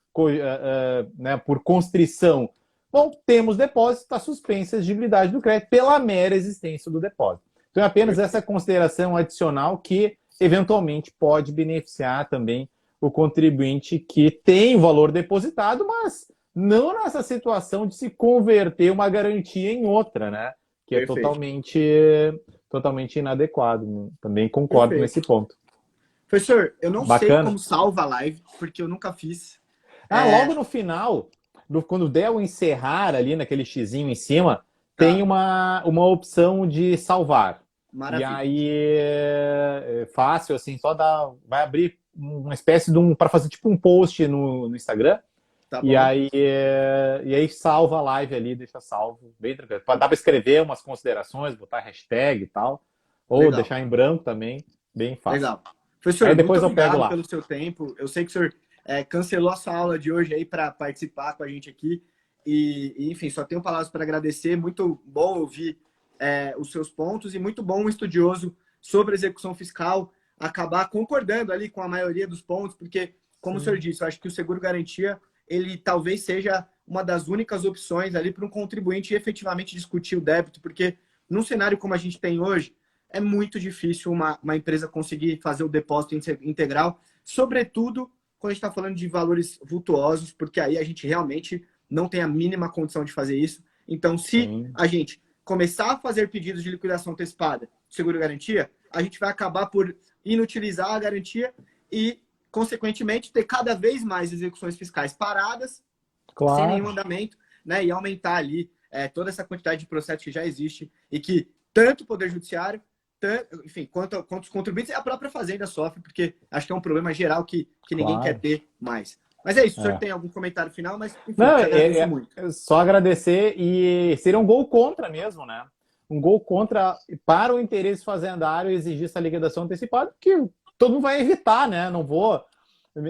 né, por constrição. Bom, temos depósito, está suspensa a exigibilidade do crédito pela mera existência do depósito. Então é apenas essa consideração adicional que, eventualmente, pode beneficiar também o contribuinte que tem o valor depositado, mas não nessa situação de se converter uma garantia em outra, né? Que é totalmente inadequado. Também concordo nesse ponto. Professor, eu não sei como salva a live, porque eu nunca fiz. Logo no final, quando der o encerrar ali naquele xizinho em cima, tem uma opção de salvar. Maravilha. E aí é fácil, assim, vai abrir uma espécie de para fazer tipo um post no Instagram. Tá bom. E aí salva a live ali, deixa salvo, bem tranquilo. Dá para escrever umas considerações, botar hashtag e tal, ou deixar em branco também, bem fácil. Legal. Professor, aí depois muito obrigado pelo seu tempo. Eu sei que o senhor cancelou a sua aula de hoje aí para participar com a gente aqui. E, enfim, só tenho palavras para agradecer. Muito bom ouvir os seus pontos e muito bom um estudioso sobre execução fiscal acabar concordando ali com a maioria dos pontos, porque, como o senhor disse, eu acho que o seguro-garantia ele talvez seja uma das únicas opções ali para um contribuinte efetivamente discutir o débito, porque num cenário como a gente tem hoje, é muito difícil uma empresa conseguir fazer o depósito integral, sobretudo quando a gente está falando de valores vultuosos, porque aí a gente realmente não tem a mínima condição de fazer isso. Então, se a gente começar a fazer pedidos de liquidação antecipada, seguro-garantia, a gente vai acabar por inutilizar a garantia e, consequentemente, ter cada vez mais execuções fiscais paradas, sem nenhum andamento, né? E aumentar ali toda essa quantidade de processos que já existe e que tanto o Poder Judiciário, enfim, quanto os contribuintes e a própria Fazenda sofre, porque acho que é um problema geral que ninguém quer ter mais. Mas é isso, o senhor tem algum comentário final, mas enfim, não, agradeço muito. Só agradecer e seria um gol contra mesmo, né? Um gol contra para o interesse fazendário exigir essa liquidação antecipada, porque todo mundo vai evitar, né? Não vou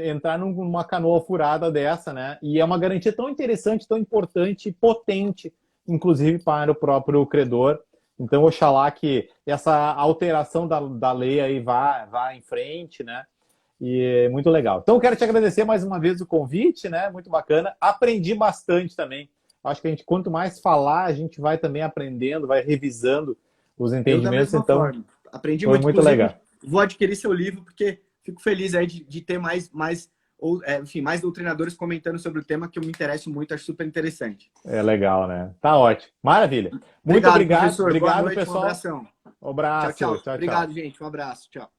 entrar numa canoa furada dessa, né? E é uma garantia tão interessante, tão importante, potente, inclusive para o próprio credor. Então, oxalá que essa alteração da lei aí vá em frente, né? E é muito legal. Então, eu quero te agradecer mais uma vez o convite, né? Muito bacana. Aprendi bastante também. Acho que a gente, quanto mais falar, a gente vai também aprendendo, vai revisando os entendimentos. Então, forma. Aprendi foi muito legal. Vou adquirir seu livro, porque fico feliz aí de ter mais doutrinadores comentando sobre o tema, que eu me interesso muito, acho super interessante. É legal, né? Tá ótimo. Maravilha. Muito obrigado. Professor. Obrigado, boa noite, pessoal. Um abração. Um abraço. Tchau. Obrigado, gente. Um abraço. Tchau.